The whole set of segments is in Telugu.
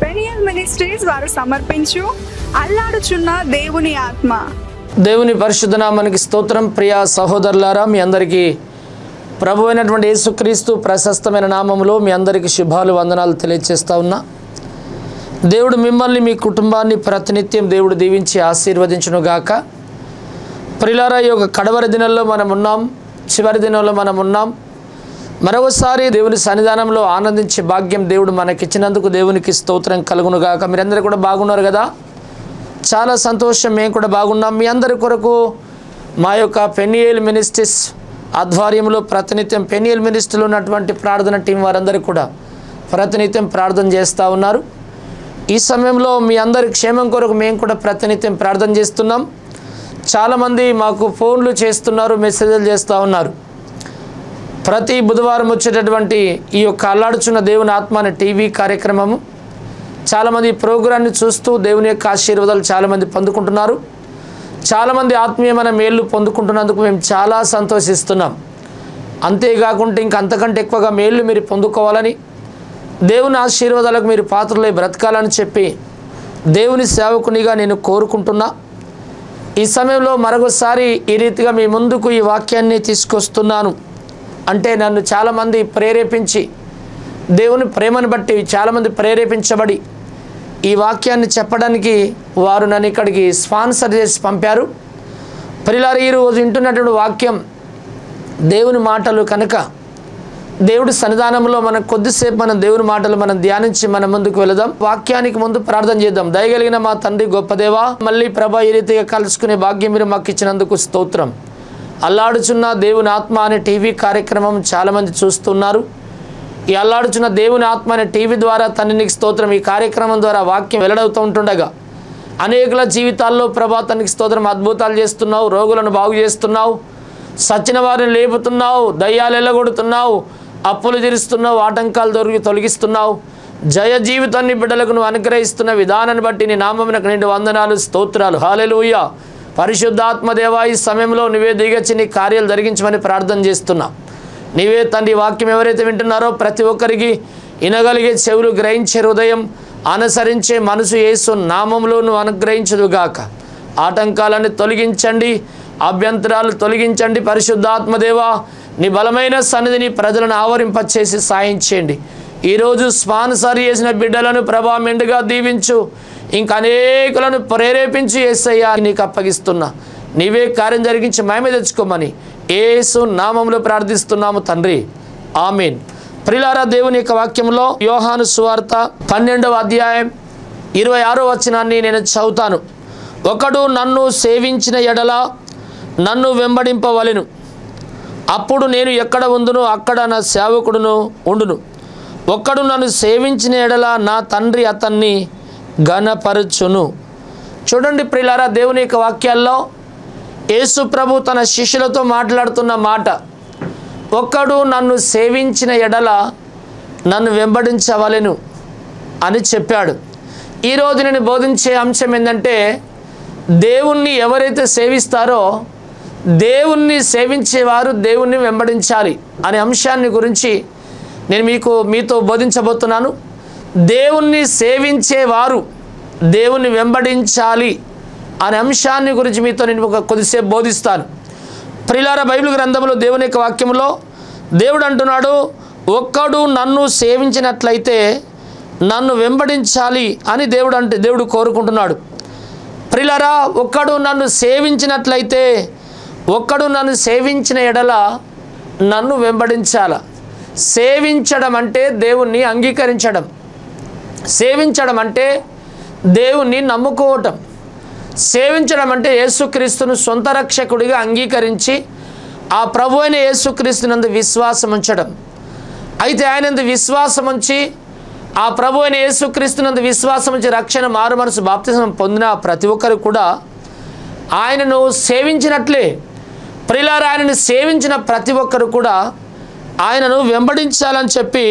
పెనియల్ మినిస్ట్రీస్ వారు సమర్పించు అల్లాడుచున్న దేవుని ఆత్మ. దేవుని పరిశుద్ధ నామానికి స్తోత్రం. ప్రియ సహోదరులారా, మీ అందరికీ ప్రభు అయినటువంటి యేసుక్రీస్తు ప్రశస్తమైన నామములో మీ అందరికీ శుభాలు వందనాలు తెలియజేస్తా ఉన్నా. దేవుడు మిమ్మల్ని మీ కుటుంబాన్ని ప్రతినిత్యం దేవుడు దీవించి ఆశీర్వదించును గాక. ప్రియులారా, ఈ యొక్క కడవరి దినాల్లో మనం ఉన్నాం, చివరి దినంలో మనం ఉన్నాం. మరొకసారి దేవుని సన్నిధానంలో ఆనందించే భాగ్యం దేవుడు మనకిచ్చినందుకు దేవునికి స్తోత్రం కలుగును గాక. మీరందరూ కూడా బాగున్నారు కదా? చాలా సంతోషం, మేము కూడా బాగున్నాం. మీ అందరి కొరకు మా యొక్క పెనియల్ మినిస్ట్రీస్ ఆధ్వర్యంలో ప్రతినిత్యం పెనియల్ మినిస్ట్రీలో ఉన్నటువంటి ప్రార్థన టీం వారందరూ కూడా ప్రతినిత్యం ప్రార్థన చేస్తూ ఉన్నారు. ఈ సమయంలో మీ అందరి క్షేమం కొరకు మేము కూడా ప్రతినిత్యం ప్రార్థన చేస్తున్నాం. చాలామంది మాకు ఫోన్లు చేస్తున్నారు, మెసేజ్లు చేస్తూ ఉన్నారు. ప్రతి బుధవారం వచ్చేటటువంటి ఈ యొక్క అల్లాడుచున్న దేవుని ఆత్మ అనే టీవీ కార్యక్రమము చాలామంది ప్రోగ్రాన్ని చూస్తూ దేవుని యొక్క ఆశీర్వాదాలు చాలామంది పొందుకుంటున్నారు. చాలామంది ఆత్మీయమైన మేళ్ళు పొందుకుంటున్నందుకు మేము చాలా సంతోషిస్తున్నాం. అంతేకాకుండా ఇంక అంతకంటే ఎక్కువగా మేళ్ళు మీరు పొందుకోవాలని, దేవుని ఆశీర్వాదాలకు మీరు పాత్రలై బ్రతకాలని చెప్పి దేవుని సేవకునిగా నేను కోరుకుంటున్నా. ఈ సమయంలో మరొకసారి ఈ రీతిగా మీ ముందుకు ఈ వాక్యాన్ని తీసుకొస్తున్నాను. అంటే నన్ను చాలామంది ప్రేరేపించి, దేవుని ప్రేమను బట్టి చాలామంది ప్రేరేపించబడి ఈ వాక్యాన్ని చెప్పడానికి వారు నన్ను ఇక్కడికి స్పాన్సర్ చేసి పంపారు. ప్రియులారా, ఈరోజు వింటున్నటువంటి వాక్యం దేవుని మాటలు కనుక దేవుడి సన్నిధానంలో మనం కొద్దిసేపు మనం దేవుని మాటలు మనం ధ్యానించి మనం ముందుకు వెళదాం. వాక్యానికి ముందు ప్రార్థన చేద్దాం. దయగలిగిన మా తండ్రి, గొప్ప దేవా, మళ్ళీ ప్రభా ఈ రీతిగా కలుసుకునే భాగ్యం మీరు మాకు ఇచ్చినందుకు స్తోత్రం. అల్లాడుచున్న దేవుని ఆత్మ అనే టీవీ కార్యక్రమం చాలామంది చూస్తున్నారు. ఈ అల్లాడుచున్న దేవుని ఆత్మ అనే టీవీ ద్వారా తండ్రి నీకు స్తోత్రం. ఈ కార్యక్రమం ద్వారా వాక్యం వెల్లడవుతూ ఉంటుండగా అనేకుల జీవితాల్లో ప్రభా తనకి స్తోత్రం అద్భుతాలు చేస్తున్నావు, రోగులను బాగు చేస్తున్నావు, సచ్చిన వారిని లేపుతున్నావు, దయ్యాలు ఎల్లగొడుతున్నావు, అప్పులు తీరుస్తున్నావు, ఆటంకాలు తొలగిస్తున్నావు. జయ జీవితాన్ని బిడ్డలకు నువ్వు అనుగ్రహిస్తున్న విధానాన్ని బట్టి నీ నామమునకు నిండు వందనాలు, స్తోత్రాలు. హల్లెలూయా. పరిశుద్ధాత్మదేవా, ఈ సమయంలో నువ్వే దిగచ్చి నీ కార్యాలు జరిగించమని ప్రార్థన చేస్తున్నా. నీవే తండ్రి వాక్యం ఎవరైతే వింటున్నారో ప్రతి ఒక్కరికి వినగలిగే చెవులు, గ్రహించే హృదయం, అనుసరించే మనసు యేసు నామంలో నువ్వు అనుగ్రహించదుగాక. ఆటంకాలను తొలగించండి, అభ్యంతరాలు తొలగించండి. పరిశుద్ధాత్మదేవా, నీ బలమైన సన్నిధిని ప్రజలను ఆవరింపచేసి సాయం చేయండి. ఈరోజు స్పాన్సర్ చేసిన బిడ్డలను ప్రభా మెండుగా దీవించు. ఇంకా అనేకులను ప్రేరేపించి యేసయ్యా నీకు అప్పగిస్తున్నా. నీవే కార్యం జరిగించి మహిమ తెచ్చుకోమని యేసు నామములో ప్రార్థిస్తున్నాము తండ్రి, ఆమేన్. ప్రియులారా, దేవుని యొక్క వాక్యంలో యోహాను సువార్త 12వ అధ్యాయం 26వ వచనాన్ని నేను చదువుతాను. ఒకడు నన్ను సేవించిన ఎడల నన్ను వెంబడింపవలెను, అప్పుడు నేను ఎక్కడ ఉందునో అక్కడ నా సేవకుడును ఉండును. ఒక్కడు నన్ను సేవించిన ఎడల నా తండ్రి అతన్ని ఘనపరచును. చూడండి ప్రియులారా, దేవుని యొక్క వాక్యాల్లో యేసు ప్రభు తన శిష్యులతో మాట్లాడుతున్న మాట, ఒక్కడు నన్ను సేవించిన ఎడల నన్ను వెంబడించవలెను అని చెప్పాడు. ఈరోజు నేను బోధించే అంశం ఏంటంటే, దేవుణ్ణి ఎవరైతే సేవిస్తారో దేవుణ్ణి సేవించేవారు దేవుణ్ణి వెంబడించాలి అనే అంశాన్ని గురించి నేను మీతో బోధించబోతున్నాను. దేవుణ్ణి సేవించేవారు దేవుణ్ణి వెంబడించాలి అనే అంశాన్ని గురించి మీతో నేను కొద్దిసేపు బోధిస్తాను. ప్రియులారా, బైబిల్ గ్రంథంలో దేవుని యొక్క వాక్యంలో దేవుడు అంటున్నాడు, ఒక్కడు నన్ను సేవించినట్లయితే నన్ను వెంబడించాలి అని దేవుడు కోరుకుంటున్నాడు. ప్రియులారా, ఒక్కడు నన్ను సేవించినట్లయితే, ఒక్కడు నన్ను సేవించిన ఎడల నన్ను వెంబడించాల. సేవించడం అంటే దేవుణ్ణి అంగీకరించడం, సేవించడం అంటే దేవుణ్ణి నమ్ముకోవటం, సేవించడం అంటే యేసుక్రీస్తును సొంత రక్షకుడిగా అంగీకరించి ఆ ప్రభు అయిన యేసుక్రీస్తునందు విశ్వాసం ఉంచడం. అయితే ఆయనందు విశ్వాసం ఉంచి ఆ ప్రభు అయిన యేసుక్రీస్తునందు విశ్వాసం ఉంచి రక్షణ, మారు మనసు, బాప్తిసం పొందిన ప్రతి ఒక్కరు కూడా ఆయనను సేవించినట్లే. ప్రియులారా, ఆయనను సేవించిన ప్రతి ఒక్కరు కూడా ఆయనను వెంబడించాలని చెప్పి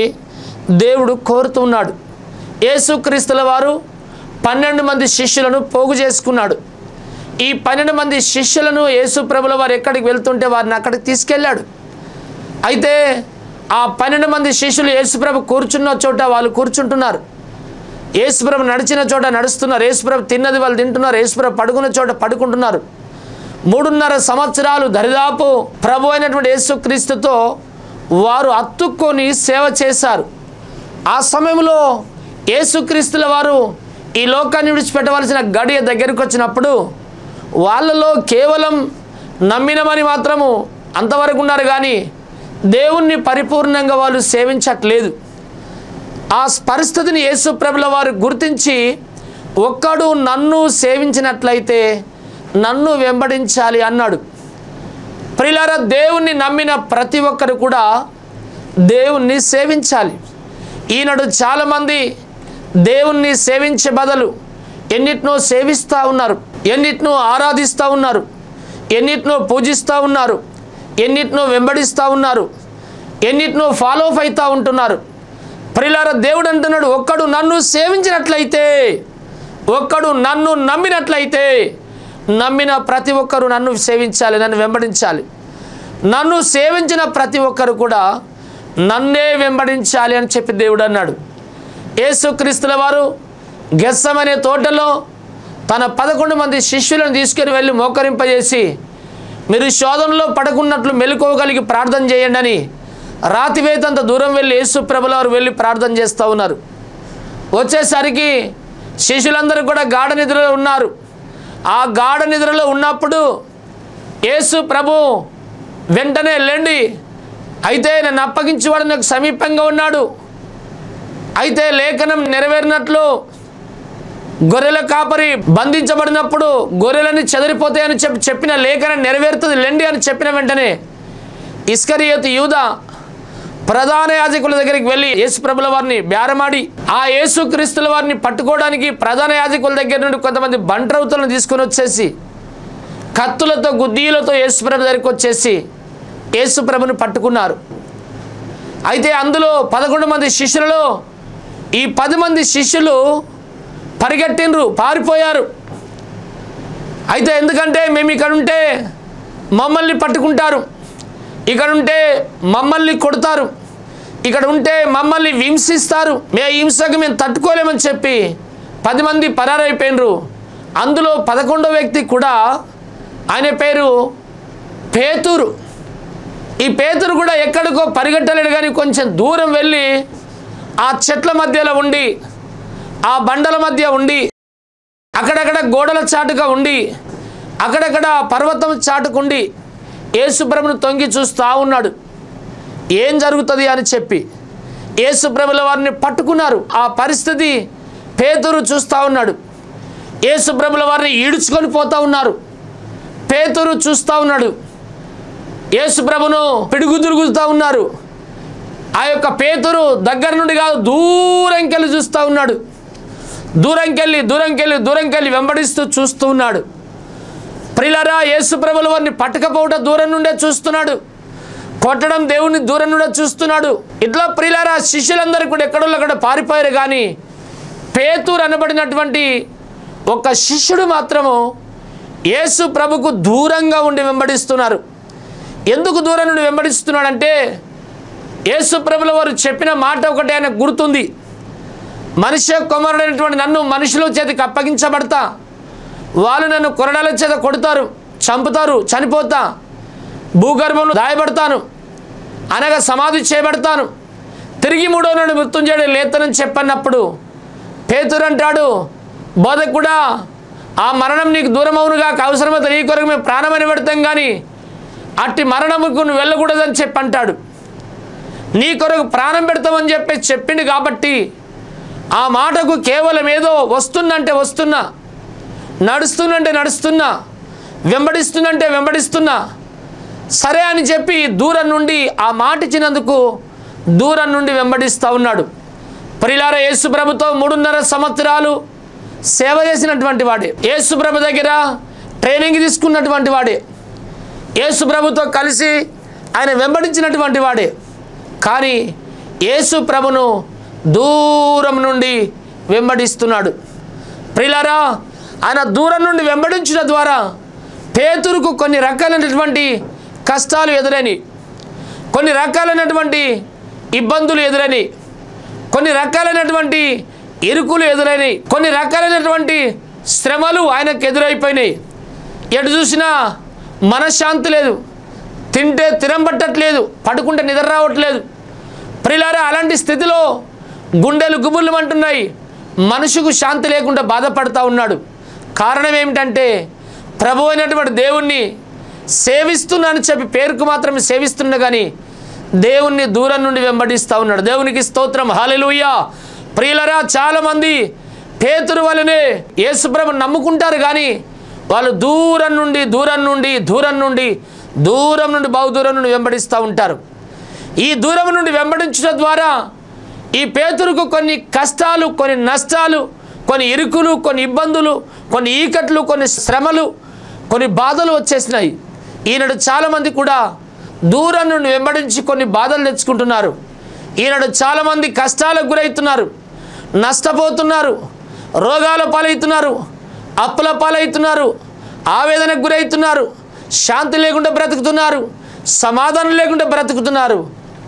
దేవుడు కోరుతున్నాడు. యేసుక్రీస్తుల వారు 12 మంది శిష్యులను పోగు చేసుకున్నాడు. ఈ 12 మంది శిష్యులను యేసు ప్రభుల వారు ఎక్కడికి వెళ్తుంటే వారిని అక్కడికి తీసుకెళ్ళాడు. అయితే ఆ 12 మంది శిష్యులు యేసు ప్రభు కూర్చున్న చోట వాళ్ళు కూర్చుంటున్నారు. యేసుప్రభు నడిచిన చోట నడుస్తున్నారు, యేసుప్రభు తిన్నది వాళ్ళు తింటున్నారు, యేసుప్రభు పడుకున్న చోట పడుకుంటున్నారు. 3.5 సంవత్సరాలు దరిదాపు ప్రభు అయినటువంటి యేసుక్రీస్తుతో వారు అత్తుక్కొని సేవ చేశారు. ఆ సమయంలో యేసుక్రీస్తుల వారు ఈ లోకాన్ని విడిచిపెట్టవలసిన గడియ దగ్గరికి వచ్చినప్పుడు వాళ్ళలో కేవలం నమ్మినమని మాత్రము అంతవరకు ఉన్నారు, కానీ దేవుణ్ణి పరిపూర్ణంగా వాళ్ళు సేవించట్లేదు. ఆ పరిస్థితిని యేసుప్రభుల వారు గుర్తించి, ఒక్కడు నన్ను సేవించినట్లయితే నన్ను వెంబడించాలి అన్నాడు. ప్రియులారా, దేవుణ్ణి నమ్మిన ప్రతి ఒక్కరు కూడా దేవుణ్ణి సేవించాలి. ఈనాడు చాలామంది దేవుణ్ణి సేవించే బదులు ఎన్నిటినో సేవిస్తూ ఉన్నారు, ఎన్నిటినో ఆరాధిస్తూ ఉన్నారు, ఎన్నిటినో పూజిస్తూ ఉన్నారు, ఎన్నిటినో వెంబడిస్తూ ఉన్నారు, ఎన్నిటినో ఫాలో అప్ అవుతూ ఉంటున్నారు. ప్రియులారా, దేవుడు అంటున్నాడు, ఒక్కడు నన్ను సేవించినట్లయితే, ఒక్కడు నన్ను నమ్మినట్లయితే, నమ్మిన ప్రతి ఒక్కరు నన్ను సేవించాలి, నన్ను వెంబడించాలి. నన్ను సేవించిన ప్రతి ఒక్కరు కూడా నన్నే వెంబడించాలి అని చెప్పి దేవుడు అన్నాడు. యేసుక్రీస్తుల వారు గెత్సెమనే తోటలో తన 11 మంది శిష్యులను తీసుకుని వెళ్ళి మోకరింపజేసి, మీరు శోధనలో పడకున్నట్లు మెలుకోగలిగి ప్రార్థన చేయండి అని రాతివేతంత దూరం వెళ్ళి యేసుప్రభుల వారు వెళ్ళి ప్రార్థన చేస్తూ ఉన్నారు. వచ్చేసరికి శిష్యులందరూ కూడా గాఢ నిద్రలో ఉన్నారు. ఆ గాఢ నిద్రలో ఉన్నప్పుడు యేసు ప్రభు వెంటనే లేండి, అయితే నన్ను అప్పగించేవాడు నాకు సమీపంగా ఉన్నాడు, అయితే లేఖనం నెరవేరినట్లు గొర్రెల కాపరి బంధించబడినప్పుడు గొర్రెలని చెదిరిపోతాయని చెప్పిన లేఖనం నెరవేరుతుంది లెండి అని చెప్పిన వెంటనే ఇస్కరియోతు యూదా ప్రధాన యాజకుల దగ్గరికి వెళ్ళి యేసుప్రభుల వారిని బేరమాడి ఆ యేసుక్రీస్తుల వారిని పట్టుకోవడానికి ప్రధాన యాజకుల దగ్గర నుండి కొంతమంది బంట్రౌతులను తీసుకొని వచ్చేసి కత్తులతో గుద్దీలతో యేసుప్రభు దగ్గరికి వచ్చేసి యేసుప్రభుని పట్టుకున్నారు. అయితే అందులో 11 మంది శిష్యులలో ఈ 10 మంది శిష్యులు పరిగెట్టినరు, పారిపోయారు. అయితే ఎందుకంటే మేము ఇక్కడ ఉంటే మమ్మల్ని పట్టుకుంటారు, ఇక్కడ ఉంటే మమ్మల్ని కొడతారు, ఇక్కడ ఉంటే మమ్మల్ని హింసిస్తారు, హింసకు మేము తట్టుకోలేమని చెప్పి 10 మంది పరారైపోయినరు. అందులో 11వ వ్యక్తి కూడా, ఆయన పేరు పేతురు. ఈ పేతురు కూడా ఎక్కడికో పరిగెట్టలేడు, కానీ కొంచెం దూరం వెళ్ళి ఆ చెట్ల మధ్యలో ఉండి, ఆ బండల మధ్య ఉండి, అక్కడక్కడ గోడల చాటుగా ఉండి, అక్కడక్కడ పర్వతం చాటుకుండి యేసుప్రభుని తొంగి చూస్తూ ఉన్నాడు. ఏం జరుగుతుంది అని చెప్పి యేసుప్రభుల వారిని పట్టుకున్నారు. ఆ పరిస్థితి పేతురు చూస్తూ ఉన్నాడు. యేసుప్రభుల వారిని ఈడ్చుకొని పోతూ ఉన్నారు. పేతురు చూస్తూ ఉన్నాడు. యేసుప్రభును పిడుగుదురుగుతూ ఉన్నారు. ఆ యొక్క పేతురు దగ్గర నుండి కాదు, దూరంకెళ్ళి చూస్తూ ఉన్నాడు. దూరంకెళ్ళి వెంబడిస్తూ చూస్తూ ఉన్నాడు. ప్రియులారా, యేసుప్రభుల వారిని పట్టకపోవడం దూరం నుండే చూస్తున్నాడు, కొట్టడం దేవుని దూరం నుండే చూస్తున్నాడు. ఇట్లా ప్రియులారా, శిష్యులందరూ కూడా ఎక్కడో పారిపోయారు, కానీ పేతురు అనబడినటువంటి ఒక శిష్యుడు మాత్రము యేసు ప్రభుకు దూరంగా ఉండి వెంబడిస్తున్నారు. ఎందుకు దూరం నుండి వెంబడిస్తున్నాడంటే, యేసు ప్రభుల వారు చెప్పిన మాట ఒకటి ఆయన గుర్తుంది, మనిషి కుమారుడైనటువంటి నన్ను మనుషుల చేతికి అప్పగించబడతా, వాళ్ళు నన్ను కొరడాల చేత కొడతారు, చంపుతారు, చనిపోతా, భూగర్భంలో దాయబడతాను, అనగా సమాధి చేయబడతాను, తిరిగి 3వ నాడు మృత్యుంజయుడు లేతనని చెప్పన్నప్పుడు పేతురు అంటాడు, బోధకుడా, ఆ మరణం నీకు దూరం అవునుగా, అవసరమైతే నీ కొరకు మేము ప్రాణమని పెడతాం, కానీ అట్టి మరణముకు నువ్వు వెళ్ళకూడదని చెప్పి అంటాడు. నీ కొరకు ప్రాణం పెడతామని చెప్పి చెప్పిండు. కాబట్టి ఆ మాటకు కేవలం ఏదో వస్తుందంటే వస్తున్నా, నడుస్తున్నంటే నడుస్తున్నా, వెంబడిస్తుందంటే వెంబడిస్తున్నా, సరే అని చెప్పి దూరం నుండి ఆ మాట ఇచ్చినందుకు దూరం నుండి వెంబడిస్తూ ఉన్నాడు. ప్రియులారా, యేసుప్రభుతో 3.5 సంవత్సరాలు సేవ చేసినటువంటి వాడే, యేసుప్రభు దగ్గర ట్రైనింగ్ తీసుకున్నటువంటి వాడే, యేసుప్రభుతో కలిసి ఆయన వెంబడించినటువంటి వాడే. కానీ యేసుప్రభును దూరం నుండి వెంబడిస్తున్నాడు. ప్రియులారా, ఆయన దూరం నుండి వెంబడించడం ద్వారా పేతురుకు కొన్ని రకాలైనటువంటి కష్టాలు ఎదురని, కొన్ని రకాలైనటువంటి ఇబ్బందులు ఎదురని, కొన్ని రకాలైనటువంటి ఇరుకులు ఎదురైనాయి, కొన్ని రకాలైనటువంటి శ్రమలు ఆయనకు ఎదురైపోయినాయి. ఎటు చూసినా మనశ్శాంతి లేదు, తింటే తినంబట్టట్లేదు, పడుకుంటే నిద్ర రావట్లేదు. ప్రియులారా, అలాంటి స్థితిలో గుండెలు గుబుర్లు అంటున్నాయి, మనసుకు శాంతి లేకుండా బాధపడుతూ ఉన్నాడు. కారణం ఏమిటంటే ప్రభు అయినటువంటి దేవుణ్ణి సేవిస్తున్నానని చెప్పి పేరుకు మాత్రమే సేవిస్తున్నా కానీ దేవుణ్ణి దూరం నుండి వెంబడిస్తూ ఉన్నాడు. దేవునికి స్తోత్రం, హల్లెలూయా. ప్రియులారా, చాలామంది పేతురు వలనే యేసుప్రభుని నమ్ముకుంటారు కానీ వాళ్ళు దూరం నుండి బహుదూరం నుండి వెంబడిస్తూ ఉంటారు. ఈ దూరం నుండి వెంబడించడం ద్వారా ఈ పేతురుకు కొన్ని కష్టాలు, కొన్ని నష్టాలు, కొన్ని ఇరుకులు, కొన్ని ఇబ్బందులు, కొన్ని ఈకట్లు, కొన్ని శ్రమలు, కొన్ని బాధలు వచ్చేసినాయి. ఈనాడు చాలామంది కూడా దూరం నుండి వెంబడించి కొన్ని బాధలు తెచ్చుకుంటున్నారు. ఈనాడు చాలామంది కష్టాలకు గురవుతున్నారు, నష్టపోతున్నారు, రోగాల పాలవుతున్నారు, అప్పుల పాలవుతున్నారు, ఆవేదనకు గురవుతున్నారు, శాంతి లేకుండా బ్రతుకుతున్నారు, సమాధానం లేకుండా బ్రతుకుతున్నారు.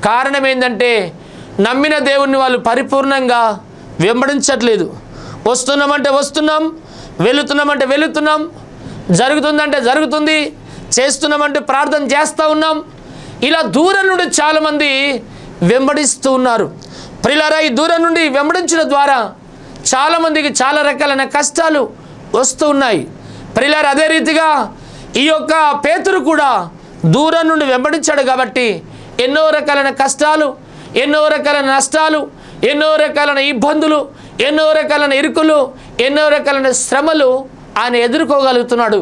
కారణం ఏంటంటే నమ్మిన దేవుణ్ణి వాళ్ళు పరిపూర్ణంగా వెంబడించట్లేదు. వస్తున్నామంటే వస్తున్నాం, వెళుతున్నామంటే వెళుతున్నాం, జరుగుతుందంటే జరుగుతుంది, చేస్తున్నామంటే ప్రార్థన చేస్తూ ఉన్నాం. ఇలా దూరం నుండి చాలామంది వెంబడిస్తూ ఉన్నారు. ప్రియులారా, ఈ దూరం నుండి వెంబడించడం ద్వారా చాలామందికి చాలా రకాలైన కష్టాలు వస్తూ ఉన్నాయి. ప్రియులారా, అదే రీతిగా ఈ యొక్క పేతురు కూడా దూరం నుండి వెంబడించాడు కాబట్టి ఎన్నో రకాలైన కష్టాలు, ఎన్నో రకాలైన నష్టాలు, ఎన్నో రకాలైన ఇబ్బందులు, ఎన్నో రకాలైన ఇరుకులు, ఎన్నో రకాలైన శ్రమలు ఆయన ఎదుర్కోగలుగుతున్నాడు.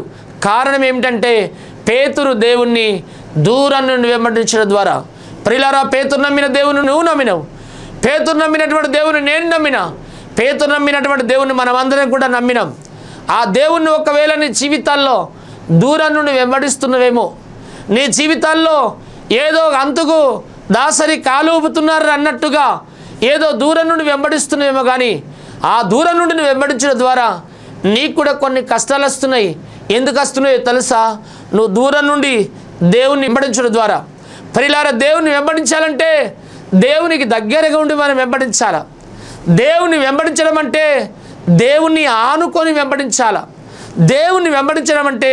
కారణం ఏమిటంటే పేతురు దేవుణ్ణి దూరం నుండి వెంబడించడం ద్వారా. ప్రియులారా, పేతురు నమ్మిన దేవుని నువ్వు నమ్మినవు, పేతురు నమ్మినటువంటి దేవుని నేను నమ్మినా, పేతురు నమ్మినటువంటి దేవుని మనమందరం కూడా నమ్మినాం. ఆ దేవుణ్ణి ఒకవేళ నీ జీవితాల్లో దూరం నుండి వెంబడిస్తున్నవేమో, నీ జీవితాల్లో ఏదో అంతుకు దాసరి కాలు ఊపుతున్నారు అన్నట్టుగా ఏదో దూరం నుండి వెంబడిస్తున్నావేమో, కానీ ఆ దూరం నుండి నువ్వు వెంబడించడం ద్వారా నీకు కూడా కొన్ని కష్టాలు వస్తున్నాయి. ఎందుకు వస్తున్నాయో తెలుసా? నువ్వు దూరం నుండి దేవుని వెంబడించడం ద్వారా. ప్రియులారా, దేవుని వెంబడించాలంటే దేవునికి దగ్గరగా ఉండి మనం వెంబడించాలా. దేవుని వెంబడించడం అంటే దేవుణ్ణి ఆనుకొని వెంబడించాలా. దేవుణ్ణి వెంబడించడం అంటే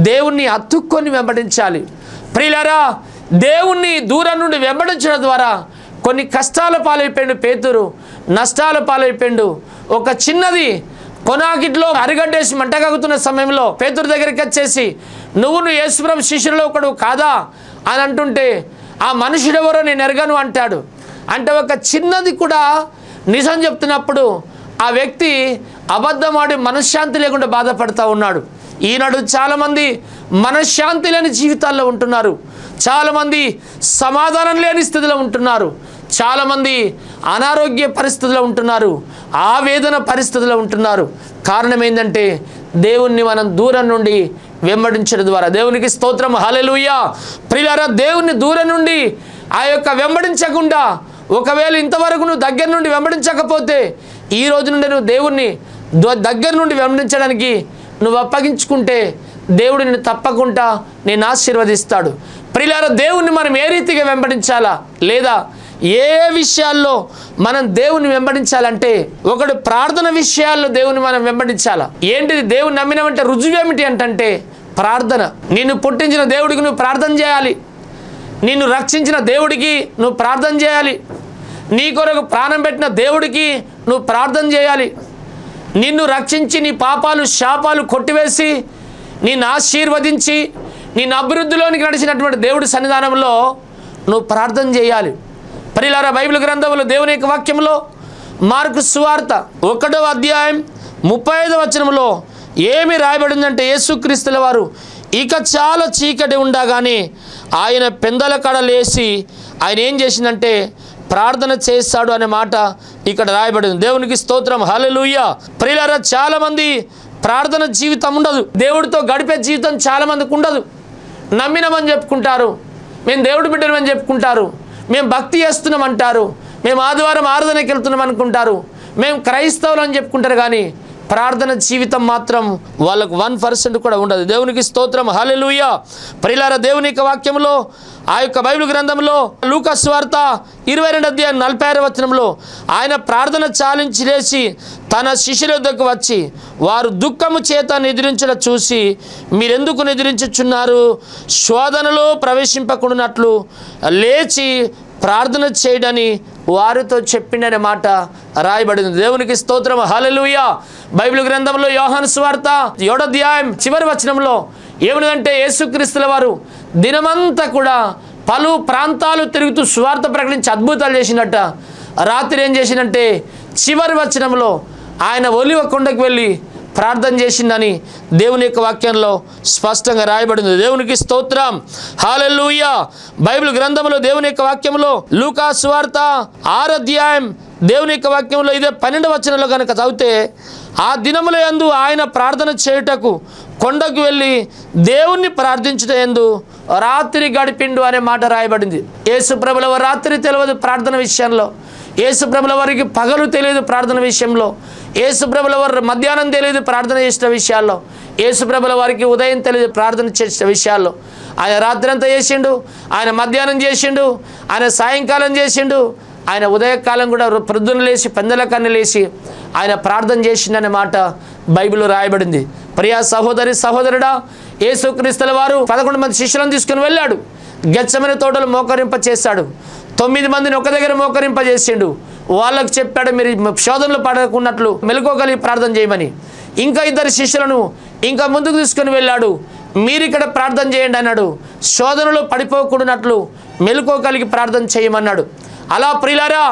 దేవుణ్ణి అతుక్కొని వెంబడించాలి. ప్రియులారా, దేవుణ్ణి దూరం నుండి వెంబడించడం ద్వారా కొన్ని కష్టాల పాలైపోయాడు పేతురు, నష్టాల పాలైపోయాడు. ఒక చిన్నది కొనాకిట్లో అరిగడ్డేసి మంటగగుతున్న సమయంలో పేతురు దగ్గరికి వచ్చేసి నువ్వు యేసుప్రభు శిష్యులలో ఒకడు కాదా అని అంటుంటే ఆ మనుషుడెవరో నేను ఎరగను అంటాడు. అంటే ఒక చిన్నది కూడా నిజం చెప్తున్నప్పుడు ఆ వ్యక్తి అబద్ధమాడి మనశ్శాంతి లేకుండా బాధపడుతూ ఉన్నాడు. ఈనాడు చాలామంది మనశ్శాంతి లేని జీవితాల్లో ఉంటున్నారు, చాలామంది సమాధానం లేని స్థితిలో ఉంటున్నారు, చాలామంది అనారోగ్య పరిస్థితుల్లో ఉంటున్నారు, ఆవేదన పరిస్థితుల్లో ఉంటున్నారు. కారణం ఏంటంటే దేవుణ్ణి మనం దూరం నుండి వెంబడించడం ద్వారా. దేవునికి స్తోత్రం, హల్లెలూయా. ప్రియులారా, దేవుణ్ణి దూరం నుండి ఆ యొక్క వెంబడించకుండా ఒకవేళ ఇంతవరకు నువ్వు దగ్గర నుండి వెంబడించకపోతే ఈ రోజు నుండి నువ్వు దేవుణ్ణి దగ్గర నుండి వెంబడించడానికి నువ్వు అప్పగించుకుంటే దేవుడు నిన్ను తప్పకుండా నేను ఆశీర్వదిస్తాడు. ప్రియులారా, దేవుణ్ణి మనం ఏ రీతిగా వెంబడించాలా, లేదా ఏ విషయాల్లో మనం దేవుని వెంబడించాలంటే ఒకడు ప్రార్థన విషయాల్లో దేవుని మనం వెంబడించాలా. ఏంటిది దేవుని నమ్మినామంటే రుజువు ఏమిటి అంటే ప్రార్థన. నిన్ను పుట్టించిన దేవుడికి నువ్వు ప్రార్థన చేయాలి, నిన్ను రక్షించిన దేవుడికి నువ్వు ప్రార్థన చేయాలి, నీ కొరకు ప్రాణం పెట్టిన దేవుడికి నువ్వు ప్రార్థన చేయాలి. నిన్ను రక్షించి నీ పాపాలు శాపాలు కొట్టివేసి నిన్ను ఆశీర్వదించి నిన్ను అభివృద్ధిలోనికి నడిచినటువంటి దేవుడి సన్నిధానంలో నువ్వు ప్రార్థన చేయాలి. ప్రియులారా, బైబిల్ గ్రంథంలో దేవుని యొక్క వాక్యంలో మార్కు సువార్త 1వ అధ్యాయం 35వ వచనంలో ఏమి రాయబడిందంటే యేసుక్రీస్తుల వారు ఇక చాలా చీకటి ఉండగానే ఆయన పెందల కడ లేచి ఆయన ఏం చేసిందంటే ప్రార్థన చేస్తాడు అనే మాట ఇక్కడ రాయబడింది. దేవునికి స్తోత్రం, హల్లెలూయా. ప్రియులారా, చాలామంది ప్రార్థన జీవితం ఉండదు, దేవుడితో గడిపే జీవితం చాలామందికి ఉండదు. నమ్మినమని చెప్పుకుంటారు, మేము దేవుడి బిడ్డమని చెప్పుకుంటారు, మేము భక్తి చేస్తున్నాం అంటారు, మేము ఆదివారం ఆరాధనకి వెళ్తున్నాం అనుకుంటారు, మేము క్రైస్తవులు అని చెప్పుకుంటారు. కానీ ప్రార్థన జీవితం మాత్రం వాళ్ళకు 1% కూడా ఉండదు. దేవునికి స్తోత్రం, హల్లెలూయా. ప్రియులారా, దేవుని యొక్క వాక్యంలో ఆ యొక్క బైబిల్ గ్రంథంలో లూకా సువార్త 22 అధ్యాయం 46 వచనంలో ఆయన ప్రార్థన చాలించి లేచి తన శిష్యుల వద్దకు వచ్చి వారు దుఃఖము చేత నిద్రించడం చూసి మీరెందుకు నిద్రించుచున్నారు, శోధనలో ప్రవేశింపకుండానట్లు లేచి ప్రార్థన చేయడని వారితో చెప్పిననే మాట రాయబడింది. దేవునికి స్తోత్రం, హల్లెలూయా. బైబిల్ గ్రంథంలో యోహాను సువార్త 7వ అధ్యాయం చివరి వచనంలో ఏమనంటే యేసుక్రీస్తుల వారు దినమంతా కూడా పలు ప్రాంతాలు తిరుగుతూ సువార్త ప్రకటించి అద్భుతాలు చేసినట్ట. రాత్రి ఏం చేసినంటే చివరి వచనంలో ఆయన ఒలివ కొండకు వెళ్ళి ప్రార్థన చేసిందని దేవుని యొక్క వాక్యంలో స్పష్టంగా రాయబడింది. దేవునికి స్తోత్రం, హల్లెలూయా. బైబిల్ గ్రంథంలో దేవుని యొక్క వాక్యంలో లూకా సువార్త 6వ అధ్యాయం దేవుని యొక్క వాక్యంలో ఇదే 12వ వచనంలో కనుక చదివితే ఆ దినముల యందు ఆయన ప్రార్థన చేయుటకు కొండకు వెళ్ళి దేవుణ్ణి ప్రార్థించుట యందు రాత్రి గడిపిండు అనే మాట రాయబడింది. యేసు ప్రభుల వారు రాత్రి తెలియదు ప్రార్థన విషయంలో, యేసు ప్రభుల వారికి పగలు తెలియదు ప్రార్థన విషయంలో, యేసు ప్రభుల వారు మధ్యాహ్నం తెలియదు ప్రార్థన చేసిన విషయాల్లో, యేసు ప్రభుల వారికి ఉదయం తెలియదు ప్రార్థన చేసిన విషయాల్లో. ఆయన రాత్రి అంతా చేసిండు, ఆయన మధ్యాహ్నం చేసిండు, ఆయన సాయంకాలం చేసిండు, ఆయన ఉదయకాలం కూడా ప్రొద్దున లేచి పెందల కన్ను లేచి ఆయన ప్రార్థన చేసిండనే మాట బైబిల్లో రాయబడింది. ప్రియా సహోదరి సహోదరుడా, యేసుక్రీస్తుల వారు 11 మంది శిష్యులను తీసుకుని వెళ్ళాడు. గెత్సెమనే తోటలు మోకరింప చేశాడు. 9 మందిని ఒక దగ్గర మోకరింప చేసిండు. వాళ్ళకు చెప్పాడు మీరు శోధనలు పడకున్నట్లు మెలకువగలిగి ప్రార్థన చేయమని. ఇంకా 2 శిష్యులను ఇంకా ముందుకు తీసుకుని వెళ్ళాడు. మీరు ఇక్కడ ప్రార్థన చేయండి అన్నాడు. శోధనలు పడిపోకూడనట్లు మెలకువగలిగి ప్రార్థన చేయమన్నాడు. అలా ప్రియులారా,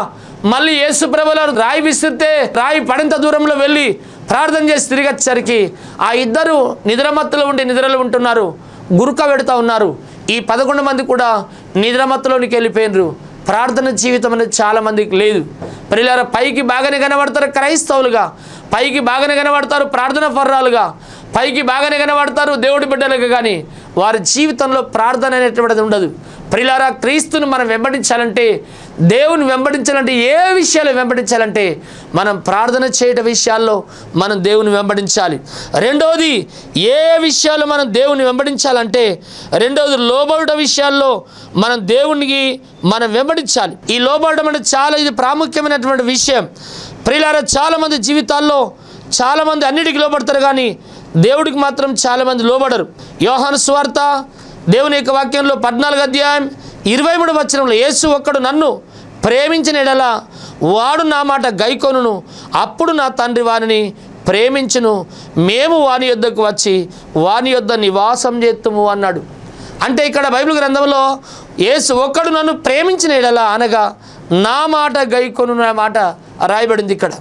మళ్ళీ యేసు ప్రభువుల రాయి విసిరితే రాయి పడింత దూరంలో వెళ్ళి ప్రార్థన చేసి తిరిగి వచ్చేసరికి ఆ 2 నిద్రమత్తులో ఉండి నిద్రలో ఉంటున్నారు, గురుక పెడతా ఉన్నారు. ఈ 11 మంది కూడా నిద్రమత్తులోనికి వెళ్ళిపోయినరు. ప్రార్థన జీవితం అనేది చాలా మందికి లేదు. ప్రియులారా, పైకి బాగానే కనబడతారు క్రైస్తవులుగా, పైకి బాగానే కనబడతారు ప్రార్థన పర్రాలుగా, పైకి బాగానే కనబడతారు దేవుడి బిడ్డలుగా, కానీ వారి జీవితంలో ప్రార్థన అనేటువంటిది ఉండదు. ప్రియులారా, క్రీస్తుని మనం వెంబడించాలంటే, దేవుని వెంబడించాలంటే, ఏ విషయాలు వెంబడించాలంటే మనం ప్రార్థన చేయట విషయాల్లో మనం దేవుని వెంబడించాలి. రెండవది, ఏ విషయాలు మనం దేవుని వెంబడించాలంటే రెండవది లోబడుట విషయాల్లో మనం దేవునికి మనం వెంబడించాలి. ఈ లోబడడం అంటే చాలా ఇది ప్రాముఖ్యమైనటువంటి విషయం. ప్రియులారా, చాలామంది జీవితాల్లో చాలామంది అన్నిటికీ లోబడతారు, కానీ దేవుడికి మాత్రం చాలామంది లోబడరు. యోహాను సువార్త దేవుని యొక్క వాక్యంలో 14వ అధ్యాయం 23వ వచనంలో యేసు ఒక్కడు నన్ను ప్రేమించిన ఎడల వాడు నా మాట గైకొనును, అప్పుడు నా తండ్రి వారిని ప్రేమించును, మేము వాని యొద్దకు వచ్చి వాని యొద్ద నివాసం చేద్దుము అన్నాడు. అంటే ఇక్కడ బైబిల్ గ్రంథంలో యేసు ఒక్కడు నన్ను ప్రేమించిన ఎడల అనగా నా మాట గైకొను అనే మాట రాయబడింది ఇక్కడ.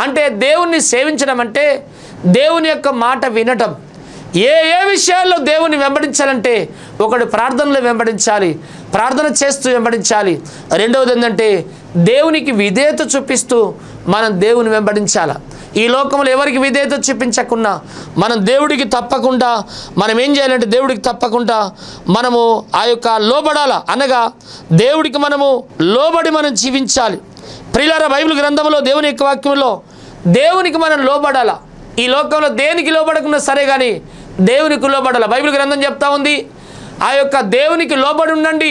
అంటే దేవుణ్ణి సేవించడం అంటే దేవుని యొక్క మాట వినటం. ఏ విషయాల్లో దేవుని వెంబడించాలంటే ఒకడు ప్రార్థనలో వెంబడించాలి, ప్రార్థన చేస్తూ వెంబడించాలి. రెండవది ఏంటంటే దేవునికి విధేయత చూపిస్తూ మనం దేవుని వెంబడించాలి. ఈ లోకంలో ఎవరికి విధేయత చూపించకుండా మనం దేవుడికి తప్పకుండా మనం ఏం చేయాలంటే దేవుడికి తప్పకుండా మనము ఆ యొక్క లోబడాల, అనగా దేవుడికి మనము లోబడి మనం జీవించాలి. ప్రియులారా, బైబిల్ గ్రంథంలో దేవుని యొక్క వాక్యంలో దేవునికి మనం లోబడాల. ఈ లోకంలో దేనికి లోబడకుండా సరే, కానీ దేవునికి లోబడాల. బైబిల్ గ్రంథం చెప్తా ఉంది, ఆ యొక్క దేవునికి లోబడి ఉండండి,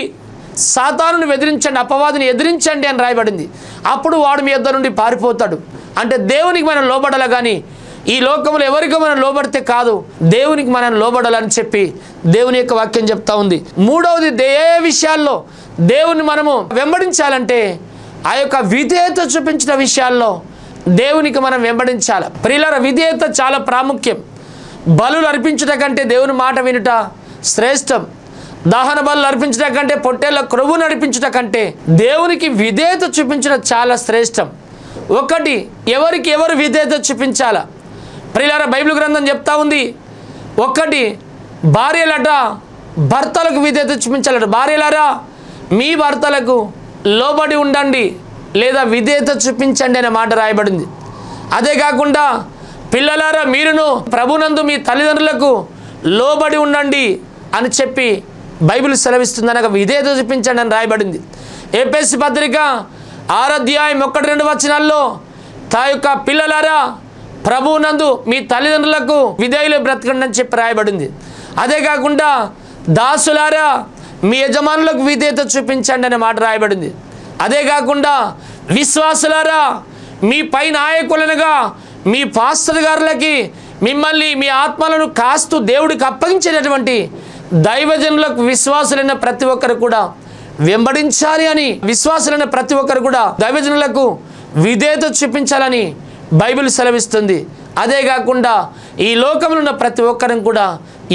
సాతానుని ఎదిరించండి, అపవాదిని ఎదిరించండి అని రాయబడింది. అప్పుడు వాడు మీ యొద్ద నుండి పారిపోతాడు. అంటే దేవునికి మనం లోబడాల, కానీ ఈ లోకంలో ఎవరికి మనం లోబడితే కాదు, దేవునికి మనం లోబడాలని చెప్పి దేవుని యొక్క వాక్యం చెప్తా ఉంది. మూడవది, ఏ విషయాల్లో దేవుని మనము వెంబడించాలంటే ఆ యొక్క విధేయత చూపించిన విషయాల్లో దేవునికి మనం వెంబడించాలి. ప్రియులారా, విధేయత చాలా ప్రాముఖ్యం. బలులు అర్పించుట కంటే దేవుని మాట వినుట శ్రేష్టం. దహన బలులు అర్పించుట కంటే పొట్టేళ్ల క్రొవ్వు నడిపించుట కంటే దేవునికి విధేయత చూపించడం చాలా శ్రేష్టం. ఒకటి, ఎవరికి ఎవరు విధేయత చూపించాలా? ప్రియులారా, బైబిల్ గ్రంథం చెప్తా ఉంది, ఒకటి భార్యలట భర్తలకు విధేయత చూపించాలట. భార్యలారా, మీ భర్తలకు లోబడి ఉండండి లేదా విధేయత చూపించండి అనే మాట రాయబడింది. అదే కాకుండా పిల్లలారా, మీరును ప్రభునందు మీ తల్లిదండ్రులకు లోబడి ఉండండి అని చెప్పి బైబిల్ సెలవిస్తుంది, అనగా విధేయత చూపించండి అని రాయబడింది. ఎఫెసీ పత్రిక 6వ అధ్యాయం 1-2 వచనాల్లో తా యొక్క పిల్లలారా ప్రభువునందు మీ తల్లిదండ్రులకు విధేయులు బ్రతకండి అని చెప్పి రాయబడింది. అదే కాకుండా దాసులారా మీ యజమానులకు విధేయత చూపించండి అనే మాట రాయబడింది. అదే కాకుండా విశ్వాసులారా మీ పై నాయకులనుగా మీ పాస్టర్ గారులకి మిమ్మల్ని మీ ఆత్మలను కాస్తూ దేవుడికి అప్పగించేటటువంటి దైవజనులకు విశ్వాసులైన ప్రతి ఒక్కరు కూడా వెంబడించాలి అని, విశ్వాసులైన ప్రతి ఒక్కరు కూడా దైవజనులకు విధేయత చూపించాలని బైబిల్ సెలవిస్తుంది. అదే కాకుండా ఈ లోకంలో ఉన్న ప్రతి ఒక్కరం కూడా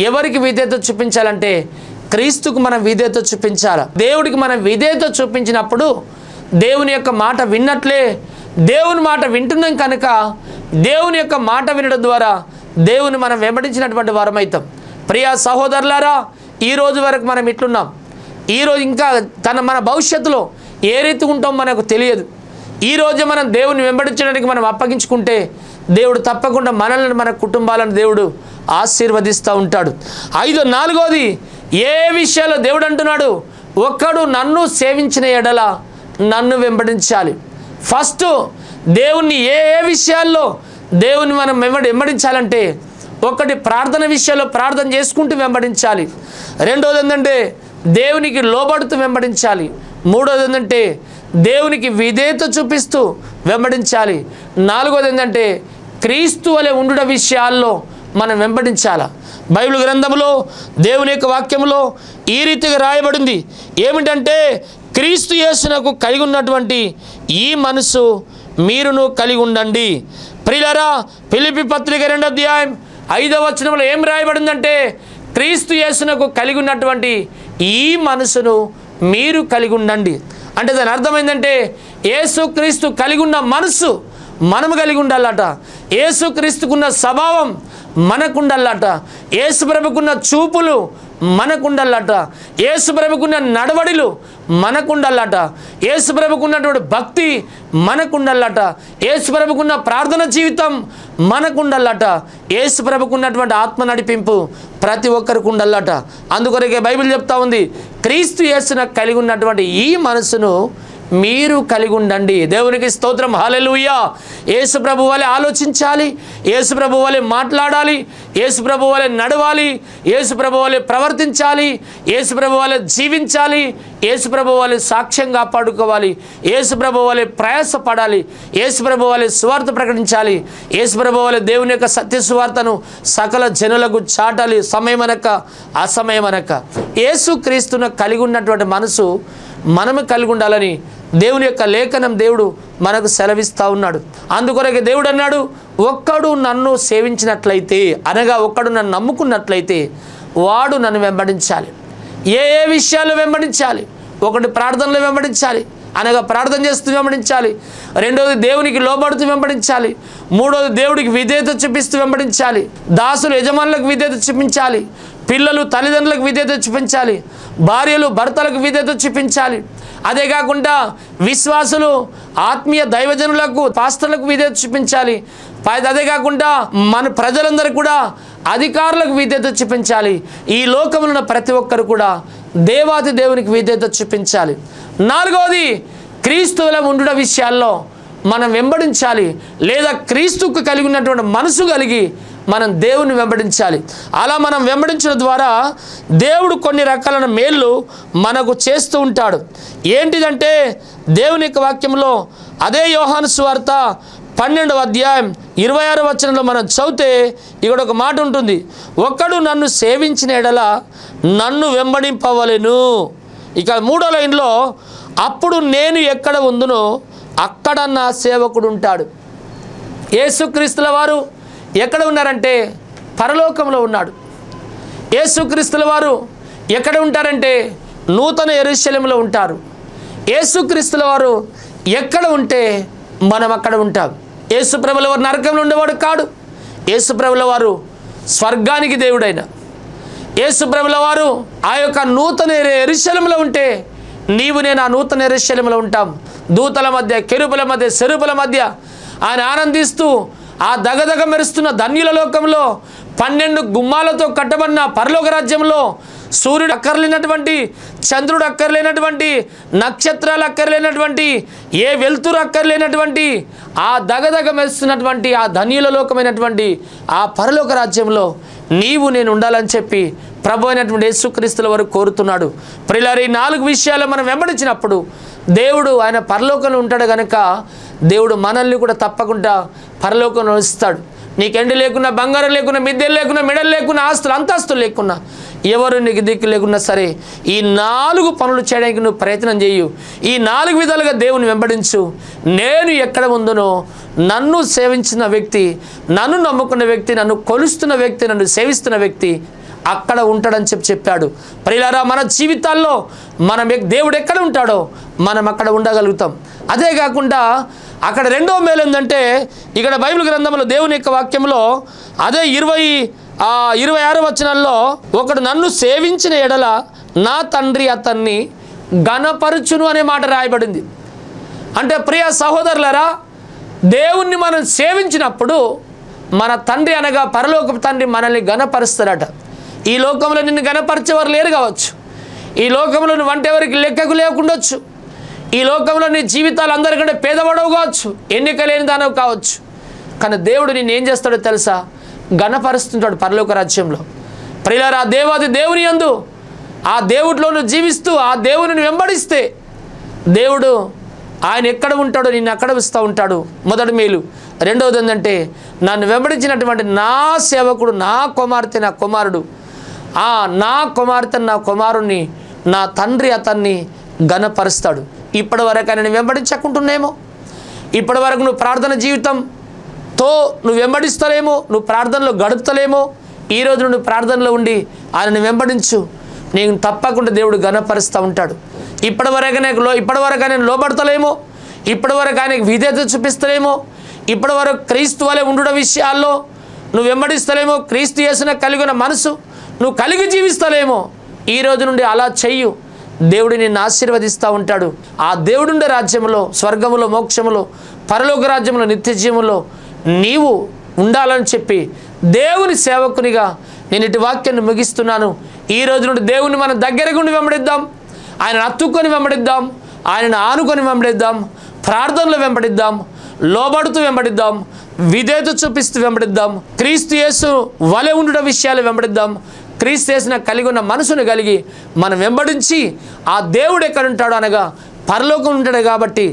ఎవరికి విధేయత చూపించాలంటే క్రీస్తుకు మనం విధేయత చూపించాలి. దేవుడికి మనం విధేయత చూపించినప్పుడు దేవుని యొక్క మాట విన్నట్లే. దేవుని మాట వింటున్నాం కనుక దేవుని యొక్క మాట వినడం ద్వారా దేవుని మనం వెంబడించినటువంటి వారమవుతాం. ప్రియా సహోదరులారా, ఈ రోజు వరకు మనం ఇట్లున్నాం. ఈరోజు ఇంకా మన భవిష్యత్తులో ఏ రీతి ఉంటాం మనకు తెలియదు. ఈరోజు మనం దేవుని వెంబడించడానికి మనం అప్పగించుకుంటే దేవుడు తప్పకుండా మనల్ని, మన కుటుంబాలను దేవుడు ఆశీర్వదిస్తూ ఉంటాడు. నాలుగోది, ఏ విషయాల్లో దేవుడు అంటున్నాడు, ఒక్కడు నన్ను సేవించిన ఎడల నన్ను వెంబడించాలి. ఫస్ట్ దేవుణ్ణి ఏ విషయాల్లో దేవుని మనం వెంబడించాలంటే, ఒకటి ప్రార్థన విషయాల్లో ప్రార్థన చేసుకుంటూ వెంబడించాలి. రెండోది ఏంటంటే దేవునికి లోబడుతూ వెంబడించాలి. మూడోది ఏంటంటే దేవునికి విధేయత చూపిస్తూ వెంబడించాలి. నాలుగోది ఏంటంటే క్రీస్తు వలె ఉండుట విషయాల్లో మనం వెంబడించాలి. బైబిల్ గ్రంథంలో దేవుని యొక్క వాక్యంలో ఈ రీతిగా రాయబడింది. ఏమిటంటే క్రీస్తు యేసునకు కలిగి ఉన్నటువంటి ఈ మనసు మీరును కలిగి ఉండండి. ప్రియులారా, ఫిలిప్పీ పత్రిక 2వ అధ్యాయం 5వ వచనంలో ఏం రాయబడిందంటే క్రీస్తు యేసునకు కలిగి ఉన్నటువంటి ఈ మనసును మీరు కలిగి ఉండండి. అంటే దాని అర్థమైందంటే యేసు క్రీస్తు కలిగి ఉన్న మనసు మనము కలిగి ఉండాలట. యేసు క్రీస్తుకున్న స్వభావం మనకుండాలట. యేసు ప్రభుకున్న చూపులు మనకుండాలట. యేసు ప్రభుకున్న నడవడిలు మనకుండాలట. యేసు ప్రభుకున్నటువంటి భక్తి మనకుండాలట. యేసు ప్రభుకున్న ప్రార్థన జీవితం మనకుండాలట. యేసు ప్రభుకున్నటువంటి ఆత్మ నడిపింపు ప్రతి ఒక్కరికి ఉండాలట. అందుకొరకే బైబిల్ చెప్తా ఉంది, క్రీస్తు యేసును కలిగి ఉన్నటువంటి ఈ మనసును మీరు కలిగి ఉండండి. దేవునికి స్తోత్రం, హల్లెలూయా. యేసు ప్రభు వలె ఆలోచించాలి, యేసు ప్రభు వలె మాట్లాడాలి, యేసు ప్రభు వలె నడవాలి, యేసు ప్రభు వలె ప్రవర్తించాలి, యేసు ప్రభు వలె జీవించాలి, యేసు ప్రభు వలె సాక్ష్యం కాపాడుకోవాలి, యేసు ప్రభు వలె ప్రయాసపడాలి, యేసు ప్రభు వలె సువార్త ప్రకటించాలి, యేసు ప్రభు వలె దేవుని యొక్క సత్య సువార్తను సకల జనులకు చాటాలి, సమయమనక అసమయమనక. యేసు క్రీస్తును కలిగి ఉన్నటువంటి మనసు మనము కలిగి ఉండాలని దేవుని యొక్క లేఖనం దేవుడు మనకు సెలవిస్తూ ఉన్నాడు. అందుకొరకే దేవుడు అన్నాడు, ఒక్కడు నన్ను సేవించినట్లయితే, అనగా ఒక్కడు నన్ను నమ్ముకున్నట్లయితే వాడు నన్ను వెంబడించాలి. ఏ విషయాల్లో వెంబడించాలి? ఒకటి ప్రార్థనలో వెంబడించాలి, అనగా ప్రార్థన చేస్తూ వెంబడించాలి. రెండోది దేవునికి లోబడుతూ వెంబడించాలి. మూడోది దేవుడికి విధేయత చూపిస్తూ వెంబడించాలి. దాసులు యజమానులకు విధేయత చూపించాలి. పిల్లలు తల్లిదండ్రులకు విధేయత చూపించాలి. భార్యలు భర్తలకు విధేయత చూపించాలి. అదే కాకుండా విశ్వాసులు ఆత్మీయ దైవజనులకు పాస్టర్లకు విధేయత చూపించాలి. అదే కాకుండా మన ప్రజలందరూ కూడా అధికారులకు విధేయత చూపించాలి. ఈ లోకంలో ఉన్న ప్రతి ఒక్కరు కూడా దేవాది దేవునికి విధేయత చూపించాలి. నాలుగవది, క్రీస్తువుల ఉండుట విషయాల్లో మనం వెంబడించాలి, లేదా క్రీస్తుకు కలిగి ఉన్నటువంటి మనసు కలిగి మనం దేవుని వెంబడించాలి. అలా మనం వెంబడించడం ద్వారా దేవుడు కొన్ని రకాలైన మేళ్ళు మనకు చేస్తూ ఉంటాడు. ఏంటిదంటే దేవుని యొక్క వాక్యంలో అదే యోహాను సువార్త 12వ అధ్యాయం 26వ వచనంలో మనం చదివితే ఇక్కడ ఒక మాట ఉంటుంది, ఒక్కడు నన్ను సేవించిన ఎడల నన్ను వెంబడింపవలెను. ఇక 3వ లైన్లో, అప్పుడు నేను ఎక్కడ ఉందునో అక్కడ నా సేవకుడు ఉంటాడు. యేసుక్రీస్తుల వారు ఎక్కడ ఉన్నారంటే పరలోకంలో ఉన్నాడు. యేసుక్రీస్తుల వారు ఎక్కడ ఉంటారంటే నూతన యెరూషలేములో ఉంటారు. యేసుక్రీస్తుల వారు ఎక్కడ ఉంటే మనం అక్కడ ఉంటాం. యేసు ప్రభుల వారు నరకంలో ఉండేవాడు కాడు. యేసు ప్రభుల వారు స్వర్గానికి దేవుడైన యేసు ప్రభుల వారు ఆ యొక్క నూతన యెరూషలేములో ఉంటే నీవు నేను ఆ నూతన యెరూషలేములో ఉంటాం. దూతల మధ్య, కెరూబుల మధ్య, సెరూబుల మధ్య ఆయన ఆనందిస్తూ ఆ దగదగ మెరుస్తున్న ధన్యుల లోకంలో 12 గుమ్మాలతో కట్టబడిన పరలోక రాజ్యంలో సూర్యుడు అక్కర్లేనటువంటి, చంద్రుడు అక్కర్లేనటువంటి, నక్షత్రాలు అక్కర్లేనటువంటి, ఏ వెలుతురు అక్కర్లేనటువంటి, ఆ దగదగ మెరుస్తున్నటువంటి ఆ ధన్యుల లోకమైనటువంటి ఆ పరలోక రాజ్యంలో నీవు నేను ఉండాలని చెప్పి ప్రభు అయినటువంటి యేసుక్రీస్తుల వరకు కోరుతున్నాడు. ప్రియులారా, ఈ 4 విషయాలు మనం వెంబడించినప్పుడు దేవుడు ఆయన పరలోకంలో ఉంటాడు కనుక దేవుడు మనల్ని కూడా తప్పకుండా పరలోకంలో ఉంచుతాడు. నీకు ఎండి లేకున్నా, బంగారం లేకున్నా, మిద్దెలు లేకున్నా, మెడలు లేకున్నా, ఆస్తులు అంతస్తులు లేకున్నా, ఎవరు నీకు దిక్కు లేకున్నా సరే ఈ 4 పనులు చేయడానికి నువ్వు ప్రయత్నం చేయు. ఈ 4 విధాలుగా దేవుని వెంబడించు. నేను ఎక్కడ ఉందనో నన్ను సేవించిన వ్యక్తి, నన్ను నమ్ముకున్న వ్యక్తి, నన్ను కొలుస్తున్న వ్యక్తి, నన్ను సేవిస్తున్న వ్యక్తి అక్కడ ఉంటాడని చెప్పాడు. ప్రియులారా, మన జీవితాల్లో దేవుడు ఎక్కడ ఉంటాడో మనం అక్కడ ఉండగలుగుతాం. అదే కాకుండా అక్కడ రెండో మేలు ఏంటంటే, ఇక్కడ బైబిల్ గ్రంథంలో దేవుని యొక్క వాక్యంలో అదే 26వ వచనంలో, ఒకడు నన్ను సేవించిన ఎడల నా తండ్రి అతన్ని ఘనపరచును అనే మాట రాయబడింది. అంటే ప్రియ సహోదరులారా, దేవుణ్ణి మనం సేవించినప్పుడు మన తండ్రి అనగా పరలోకపు తండ్రి మనల్ని ఘనపరుస్తారట. ఈ లోకంలో నిన్ను ఘనపరిచేవారు లేరు కావచ్చు, ఈ లోకంలో నువ్వు అంటే ఎవరికి లెక్కకు లేకుండొచ్చు, ఈ లోకంలో నీ జీవితాలు అందరికంటే పేదవాడవు కావచ్చు, ఎన్నిక లేని దానవు కావచ్చు, కానీ దేవుడు నిన్ను ఏం చేస్తాడో తెలుసా? ఘనపరుస్తుంటాడు పరలోక రాజ్యంలో. ప్రియులారా, దేవాది దేవుని యందు ఆ దేవుడిలో నువ్వు జీవిస్తూ ఆ దేవుని వెంబడిస్తే దేవుడు ఆయన ఎక్కడ ఉంటాడో నిన్ను అక్కడ ఇస్తూ ఉంటాడు. మొదటి మేలు. రెండవది ఏంటంటే, నన్ను వెంబడించినటువంటి నా సేవకుడు, నా కుమార్తె, నా కుమారుడు, నా కుమార్తె, నా కుమారుణ్ణి నా తండ్రి అతన్ని ఘనపరుస్తాడు. ఇప్పటి వరకు ఆయన వెంబడించకుంటున్నామో, ఇప్పటి వరకు నువ్వు ప్రార్థన జీవితంతో నువ్వు వెంబడిస్తలేమో, నువ్వు ప్రార్థనలో గడుపుతలేమో, ఈరోజు నువ్వు ప్రార్థనలో ఉండి ఆయనను వెంబడించు. నేను తప్పకుండా దేవుడు ఘనపరుస్తూ ఉంటాడు. ఇప్పటి వరకు ఆయన లోబడతలేమో, ఇప్పటి వరకు ఆయనకు విధేయత చూపిస్తలేమో, ఇప్పటి వరకు క్రీస్తు వలె ఉండడం విషయాల్లో నువ్వు వెంబడిస్తలేమో, క్రీస్తు యేసున కలిగిన మనసు నువ్వు కలిగి జీవిస్తలేమో, ఈ రోజు నుండి అలా చెయ్యు. దేవుడు నిన్ను ఆశీర్వదిస్తూ ఉంటాడు. ఆ దేవుడుండే రాజ్యంలో, స్వర్గములో, మోక్షములో, పరలోక రాజ్యంలో, నిత్య జీవంలో నీవు ఉండాలని చెప్పి దేవుని సేవకునిగా నేను ఇటు వాక్యాన్ని ముగిస్తున్నాను. ఈ రోజు నుండి దేవుని మన దగ్గరగా ఉండి వెంబడిద్దాం, ఆయన అత్తుకొని వెంబడిద్దాం, ఆయనను ఆనుకొని వెంబడిద్దాం, ప్రార్థనలు వెంబడిద్దాం, లోబడుతూ వెంబడిద్దాం, విధేయత చూపిస్తూ వెంబడిద్దాం, క్రీస్తు యేసు వలె ఉండడం విషయాలు వెంబడిద్దాం. క్రీస్తు యేసున కలిగి ఉన్న మనసును కలిగి మనం వెంబడించి ఆ దేవుడు ఎక్కడ ఉంటాడో అనగా పరలోకం ఉంటాడు కాబట్టి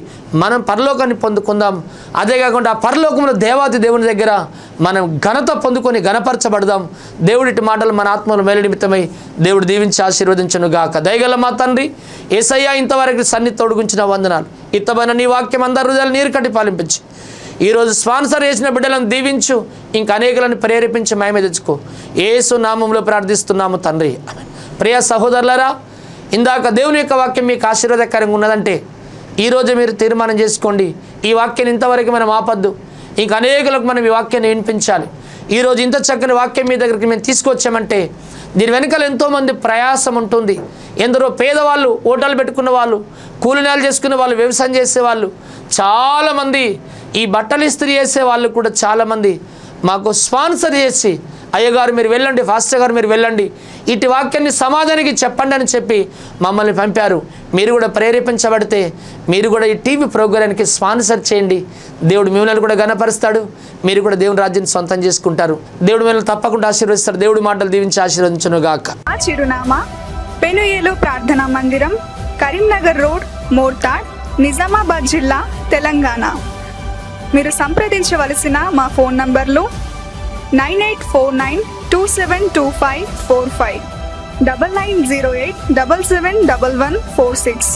మనం పరలోకాన్ని పొందుకుందాం. అదే కాకుండా ఆ పరలోకంలో దేవాది దేవుని దగ్గర మనం ఘనత పొందుకొని ఘనపరచబడదాం. దేవుడి మాటలు మన ఆత్మలు మేలు నిమిత్తమై దేవుడు దీవించి ఆశీర్వదించును గాక. దయగల మా తండ్రి యేసయ్యా, ఇంతవరకు సన్నిధి తోడుగుంచిన వందనాలు. ఇత్తమైన నీ వాక్యం అందరి హృదయాలు నీరు కట్టి పాలింపించి ఈరోజు స్పాన్సర్ చేసిన బిడ్డలను దీవించు, ఇంకా అనేకులను ప్రేరేపించి మహిమ తెచ్చుకో. యేసు నామంలో ప్రార్థిస్తున్నాము తండ్రి, ఆమేన్. ప్రియ సహోదరులారా, ఇందాక దేవుని యొక్క వాక్యం మీకు ఆశీర్వాదకరంగా ఉన్నదంటే ఈరోజు మీరు తీర్మానం చేసుకోండి, ఈ వాక్యాన్ని ఇంతవరకు మనం ఆపద్దు, ఇంకా అనేకులకు మనం ఈ వాక్యాన్ని వినిపించాలి. ఈరోజు ఇంత చక్కని వాక్యం మీ దగ్గరికి మేము తీసుకొచ్చామంటే దీని వెనకాల ఎంతోమంది ప్రయాసం ఉంటుంది. ఎందరో పేదవాళ్ళు, హోటల్ పెట్టుకున్న వాళ్ళు, కూలినాలు చేసుకునే వాళ్ళు, వ్యవసాయం చేసేవాళ్ళు, చాలామంది ఈ బట్టలు ఇస్త్రీ చేసే వాళ్ళు కూడా చాలామంది మాకు స్పాన్సర్ చేసి, అయ్యగారు మీరు వెళ్ళండి, ఫాస్టర్ గారు మీరు వెళ్ళండి, ఇటు వాక్యాన్ని సమాజానికి చెప్పండి అని చెప్పి మమ్మల్ని పంపారు. మీరు కూడా ప్రేరేపించబడితే మీరు కూడా ఈ టీవీ ప్రోగ్రాంకి స్పాన్సర్ చేయండి. దేవుడు మిమ్మల్ని కూడా ఘనపరుస్తాడు, మీరు కూడా దేవుని రాజ్యాన్ని సొంతం చేసుకుంటారు. దేవుడు మిమ్మల్ని తప్పకుండా ఆశీర్వదిస్తాడు. దేవుడి మాటలు దీవించి ఆశీర్వదించును గాక. ఆ చిరునామా పెనుయేలు ప్రార్థనా మందిరం, కరీంనగర్ రోడ్, మోర్తాడ్, నిజామాబాద్ జిల్లా, తెలంగాణ. మీరు సంప్రదించవలసిన మా ఫోన్ నంబర్లు 9849272545, 9908771146.